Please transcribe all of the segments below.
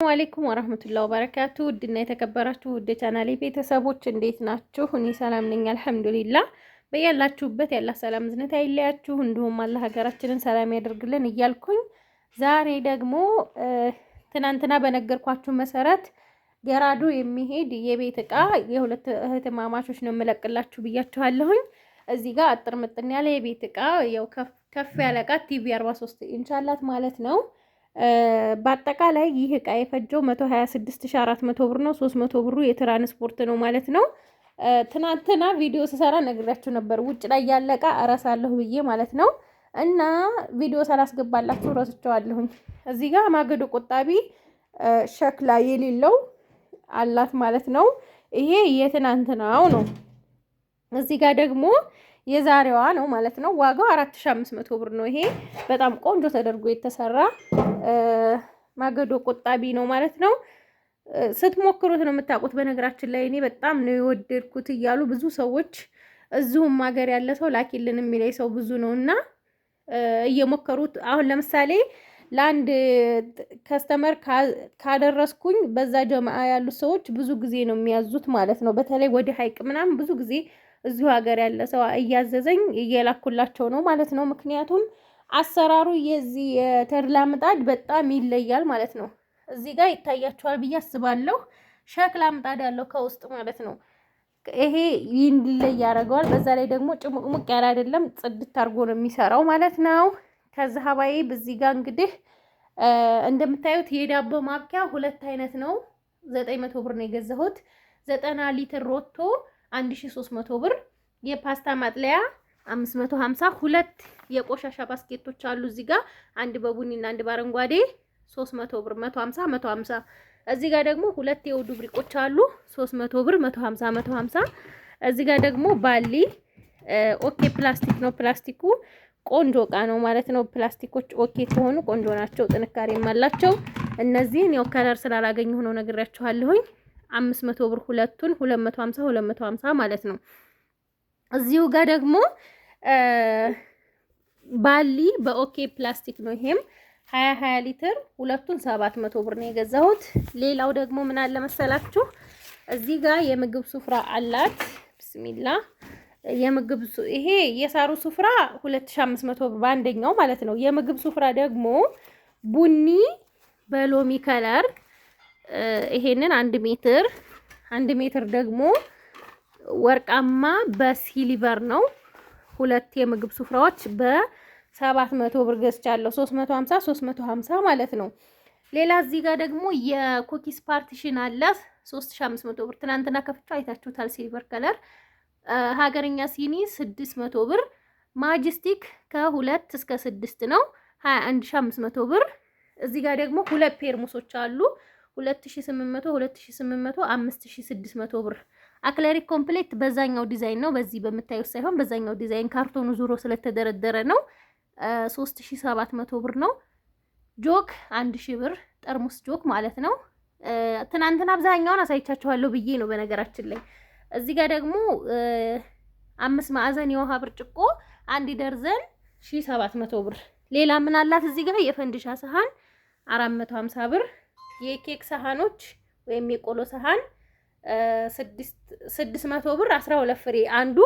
ሰላም አለይኩም ወራህመቱላሂ ወበረካቱ። ውድና የተከበራችሁ ውድ ቻናሌ ቤተሰቦች እንዴት ናችሁ? እኔ ሰላም ነኝ አልሐምዱሊላህ። በያላችሁበት ያላ ሰላም ዝነት አይለያችሁ፣ እንዲሁም አላህ ሀገራችንን ሰላም ያደርግልን እያልኩኝ ዛሬ ደግሞ ትናንትና በነገርኳችሁ መሰረት ገራዶ የሚሄድ የቤት እቃ የሁለት እህትማማቾች ነው የምለቅላችሁ ብያችኋለሁኝ። እዚህ ጋር አጥር ምጥን ያለ የቤት እቃ ያው ከፍ ያለ እቃ ቲቪ 43 ኢንች አላት ማለት ነው። በአጠቃላይ ይህ እቃ የፈጀው 126400 ብር ነው። 300 ብሩ የትራንስፖርት ነው ማለት ነው። ትናንትና ቪዲዮ ስሰራ ነግራችሁ ነበር ውጭ ላይ ያለ እቃ እረሳለሁ ብዬ ማለት ነው። እና ቪዲዮ ሳላስገባላችሁ ረስቸዋለሁኝ። እዚህ ጋር ማገዶ ቆጣቢ ሸክላ የሌለው አላት ማለት ነው። ይሄ የትናንትናው ነው። እዚህ ጋር ደግሞ የዛሬዋ ነው ማለት ነው። ዋጋው 4500 ብር ነው። ይሄ በጣም ቆንጆ ተደርጎ የተሰራ ማገዶ ቆጣቢ ነው ማለት ነው። ስትሞክሩት ነው የምታውቁት። በነገራችን ላይ እኔ በጣም ነው የወደድኩት እያሉ ብዙ ሰዎች እዚሁም ሀገር ያለ ሰው ላኪልን የሚለኝ ሰው ብዙ ነውና እየሞከሩት አሁን ለምሳሌ ለአንድ ከስተመር ካደረስኩኝ በዛ ጀማዓ ያሉ ሰዎች ብዙ ጊዜ ነው የሚያዙት ማለት ነው። በተለይ ወደ ሀይቅ ምናምን ብዙ ጊዜ እዚሁ ሀገር ያለ ሰው እያዘዘኝ እየላኩላቸው ነው ማለት ነው። ምክንያቱም አሰራሩ የዚህ የተድላ ምጣድ በጣም ይለያል ማለት ነው። እዚህ ጋር ይታያችኋል ብዬ አስባለሁ። ሸክላ ምጣድ ያለው ከውስጥ ማለት ነው። ይሄ ይለይ ያደርገዋል። በዛ ላይ ደግሞ ጭሙቅሙቅ ያለ አይደለም፣ ጽድት አድርጎ ነው የሚሰራው ማለት ነው። ከዛ ሀባዬ በዚህ ጋር እንግዲህ እንደምታዩት የዳቦ ማብኪያ ሁለት አይነት ነው። 900 ብር ነው የገዛሁት። 90 ሊትር ሮቶ 1300 ብር። የፓስታ ማጥለያ 550። ሁለት የቆሻሻ ባስኬቶች አሉ እዚህ ጋር አንድ በቡኒና አንድ በአረንጓዴ 300 ብር 150 150። እዚህ ጋር ደግሞ ሁለት የውዱ ብሪቆች አሉ 300 ብር 150 150። እዚህ ጋር ደግሞ ባሊ ኦኬ ፕላስቲክ ነው። ፕላስቲኩ ቆንጆ እቃ ነው ማለት ነው። ፕላስቲኮች ኦኬ ከሆኑ ቆንጆ ናቸው፣ ጥንካሬም አላቸው። እነዚህን ያው ከለር ስላላገኘሁ ነው ነግራችኋለሁኝ። 500 ብር ሁለቱን 250 250 ማለት ነው። እዚሁ ጋር ደግሞ ባሊ በኦኬ ፕላስቲክ ነው። ይሄም 20 ሊትር ሁለቱን 700 ብር ነው የገዛሁት። ሌላው ደግሞ ምን አለ መሰላችሁ እዚህ ጋር የምግብ ሱፍራ አላት። ቢስሚላ የምግብ ይሄ የሳሩ ሱፍራ 2500 ብር በአንደኛው ማለት ነው። የምግብ ሱፍራ ደግሞ ቡኒ በሎሚ ከለር ይሄንን 1 ሜትር ደግሞ ወርቃማ በሲሊቨር ነው። ሁለት የምግብ ሱፍራዎች በ700 ብር ገዝቻለሁ። 350 350 ማለት ነው። ሌላ እዚህ ጋር ደግሞ የኩኪስ ፓርቲሽን አለ 3500 ብር። ትናንትና ከፍቼ አይታችሁታል። ሲልቨር ከለር ሀገርኛ ሲኒ 600 ብር። ማጅስቲክ ከ2 እስከ 6 ነው 21500 ብር። እዚህ ጋር ደግሞ ሁለት ፔርሙሶች አሉ 2800 2800 5600 ብር። አክለሪክ ኮምፕሌት በዛኛው ዲዛይን ነው፣ በዚህ በምታዩት ሳይሆን በዛኛው ዲዛይን ካርቶኑ ዙሮ ስለተደረደረ ነው 3700 ብር ነው። ጆክ 1000 ብር፣ ጠርሙስ ጆክ ማለት ነው። ትናንትና አብዛኛውን አሳይቻችኋለሁ ብዬ ነው በነገራችን ላይ። እዚህ ጋር ደግሞ 5 ማዕዘን የውሃ ብርጭቆ 1 ደርዘን 1700 ብር። ሌላ ምን አላት እዚህ ጋር የፈንዲሻ ሰሃን 450 ብር። የኬክ ሰሃኖች ወይም የቆሎ ሰሃን 600 ብር 12 ፍሬ አንዱ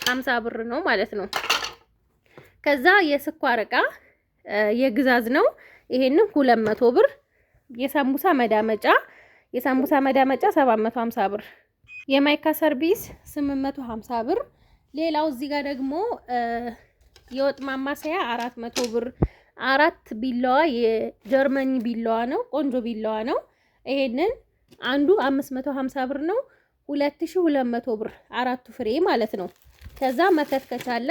50 ብር ነው ማለት ነው። ከዛ የስኳር እቃ የግዛዝ ነው። ይሄንን 200 ብር። የሳምቡሳ መዳመጫ 750 ብር። የማይካ ሰርቪስ 850 ብር። ሌላው እዚህ ጋር ደግሞ የወጥ ማማሰያ 400 ብር። 4 ቢላዋ የጀርመኒ ቢላዋ ነው። ቆንጆ ቢላዋ ነው። ይሄንን አንዱ 550 ብር ነው። 2200 ብር 4 ፍሬ ማለት ነው። ከዛ መከትከቻ አለ።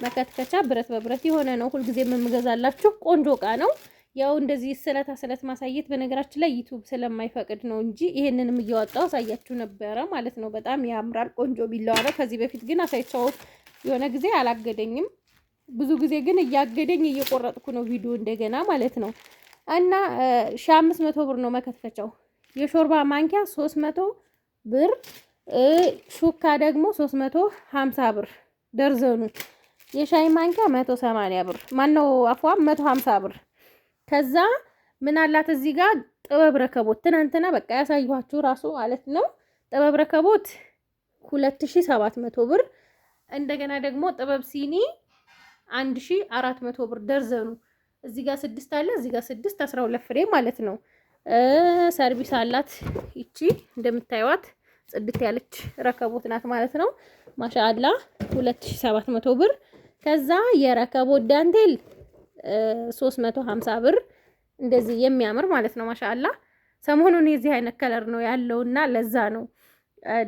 መከትከቻ ብረት በብረት የሆነ ነው። ሁልጊዜ የምገዛላችሁ ቆንጆ እቃ ነው። ያው እንደዚህ ስለት ማሳየት በነገራችን ላይ ዩቲዩብ ስለማይፈቅድ ነው እንጂ ይሄንንም እያወጣው አሳያችሁ ነበረ ማለት ነው። በጣም ያምራል። ቆንጆ ቢላዋ ነው። ከዚህ በፊት ግን አሳይቻው የሆነ ጊዜ አላገደኝም። ብዙ ጊዜ ግን እያገደኝ እየቆረጥኩ ነው ቪዲዮ እንደገና ማለት ነው። እና 1500 ብር ነው መከትከቻው። የሾርባ ማንኪያ 300 ብር። ሹካ ደግሞ 350 ብር ደርዘኑ። የሻይ ማንኪያ 180 ብር። ማነው አፏም 150 ብር። ከዛ ምን አላት እዚህ ጋር ጥበብ ረከቦት ትናንትና በቃ ያሳየኋችሁ ራሱ ማለት ነው። ጥበብ ረከቦት 2700 ብር። እንደገና ደግሞ ጥበብ ሲኒ 1400 ብር ደርዘኑ። እዚህ ጋር 6 አለ፣ እዚህ ጋር 6 12 ፍሬ ማለት ነው። ሰርቪስ አላት ይቺ እንደምታዩት ጽድት ያለች ረከቦት ናት ማለት ነው። ማሻአላ 2700 ብር። ከዛ የረከቦት ዳንቴል 350 ብር እንደዚህ የሚያምር ማለት ነው። ማሻአላ ሰሞኑን የዚህ አይነት ከለር ነው ያለውና ለዛ ነው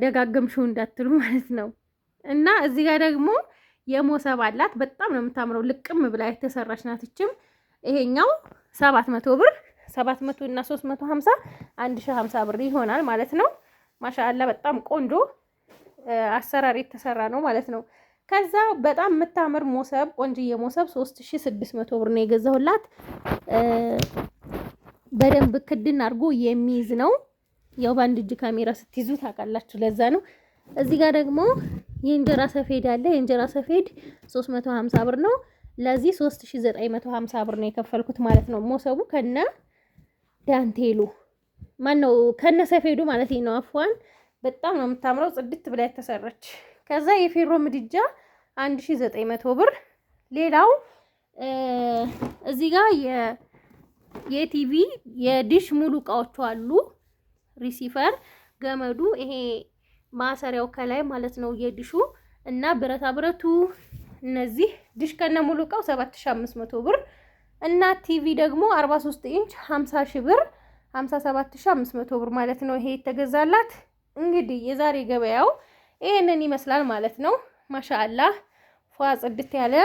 ደጋገምሽው እንዳትሉ ማለት ነው። እና እዚህ ጋር ደግሞ የሞሰብ አላት በጣም ነው የምታምረው። ልቅም ብላ የተሰራች ናት። እችም ይሄኛው 700 ብር 700 እና 350 1050 ብር ይሆናል ማለት ነው። ማሻአላ በጣም ቆንጆ አሰራር የተሰራ ነው ማለት ነው። ከዛ በጣም የምታምር ሞሰብ ቆንጅዬ ሞሰብ 3600 ብር ነው የገዛሁላት። በደንብ ክድን አድርጎ የሚይዝ ነው። ያው በአንድ እጅ ካሜራ ስትይዙ ታውቃላችሁ፣ ለዛ ነው። እዚህ ጋር ደግሞ የእንጀራ ሰፌድ አለ። የእንጀራ ሰፌድ 350 ብር ነው። ለዚህ 3950 ብር ነው የከፈልኩት ማለት ነው። ሞሰቡ ከነ ዳንቴሉ ማነው ከነ ሰፌዱ ማለት ነው። አፏን በጣም ነው የምታምረው፣ ጽድት ብላ የተሰራች። ከዛ የፌሮ ምድጃ 1900 ብር። ሌላው እዚህ ጋር የቲቪ የዲሽ ሙሉ እቃዎቹ አሉ። ሪሲቨር ገመዱ ይሄ ማሰሪያው ከላይ ማለት ነው የዲሹ እና ብረታ ብረቱ እነዚህ ዲሽ ከነ ሙሉ እቃው 7500 ብር እና ቲቪ ደግሞ 43 ኢንች 50 ሺህ ብር 57500 ብር ማለት ነው። ይሄ የተገዛላት እንግዲህ የዛሬ ገበያው ይሄንን ይመስላል ማለት ነው። ማሻአላህ ፏ ጽድት ያለ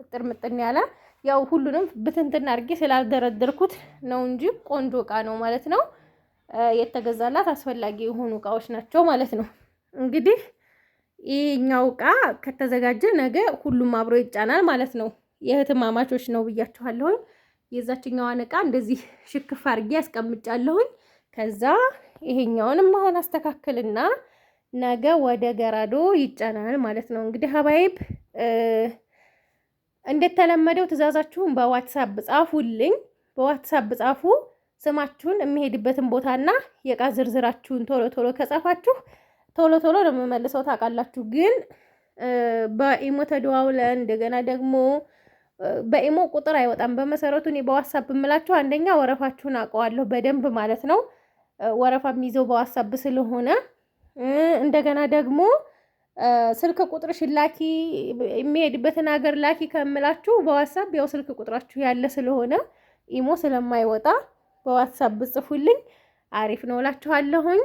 እጥር ምጥን ያለ ያው ሁሉንም ብትንትና አድርጌ ስላልደረደርኩት ነው እንጂ ቆንጆ እቃ ነው ማለት ነው። የተገዛላት አስፈላጊ የሆኑ እቃዎች ናቸው ማለት ነው። እንግዲህ ይሄኛው እቃ ከተዘጋጀ ነገ ሁሉም አብሮ ይጫናል ማለት ነው። የእህትማማቾች ነው ብያችኋለሁ። የዛችኛዋን እቃ እንደዚህ ሽክፍ አድርጌ ያስቀምጫለሁኝ። ከዛ ይሄኛውንም አሁን አስተካክልና ነገ ወደ ገራዶ ይጫናል ማለት ነው። እንግዲህ ሀባይብ እንደተለመደው ትእዛዛችሁን በዋትሳፕ ጻፉልኝ። በዋትሳፕ ጻፉ ስማችሁን፣ የሚሄድበትን ቦታና የእቃ ዝርዝራችሁን ቶሎ ቶሎ ከጻፋችሁ ቶሎ ቶሎ ነው የምመልሰው ታውቃላችሁ። ግን በኢሞ ተደዋውለን እንደገና ደግሞ በኢሞ ቁጥር አይወጣም። በመሰረቱ እኔ በዋትሳፕ እምላችሁ አንደኛ ወረፋችሁን አውቀዋለሁ በደንብ ማለት ነው። ወረፋ የሚይዘው በዋትሳፕ ስለሆነ እንደገና ደግሞ ስልክ ቁጥርሽን ላኪ የሚሄድበትን ሀገር ላኪ ከምላችሁ በዋትሳፕ ያው ስልክ ቁጥራችሁ ያለ ስለሆነ ኢሞ ስለማይወጣ በዋትሳፕ ብጽፉልኝ አሪፍ ነው እላችኋለሁኝ።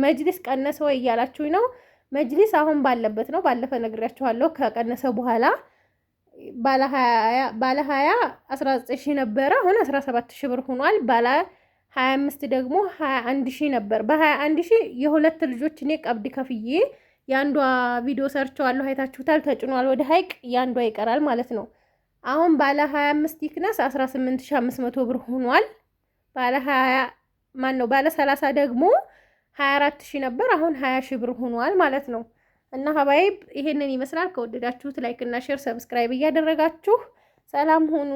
መጅሊስ ቀነሰ ወይ እያላችሁኝ ነው። መጅሊስ አሁን ባለበት ነው። ባለፈ ነግሬያችኋለሁ። ከቀነሰ በኋላ ባለ 20 19000 ነበረ፣ አሁን 17000 ብር ሆኗል። ባለ 25 ደግሞ 21000 ነበር። በ21000 የሁለት ልጆች እኔ ቀብድ ከፍዬ ያንዷ ቪዲዮ ሰርቸዋለሁ፣ አይታችሁታል። ተጭኗል ወደ ሀይቅ፣ ያንዷ ይቀራል ማለት ነው። አሁን ባለ 25 ይክነስ 18500 ብር ሆኗል። ባለ 20 ማን ነው ባለ 30 ደግሞ 24000 ነበር፣ አሁን 20000 ብር ሆኗል ማለት ነው። እና ሀባይብ ይሄንን ይመስላል። ከወደዳችሁት ላይክ እና ሼር ሰብስክራይብ እያደረጋችሁ ሰላም ሁኑ።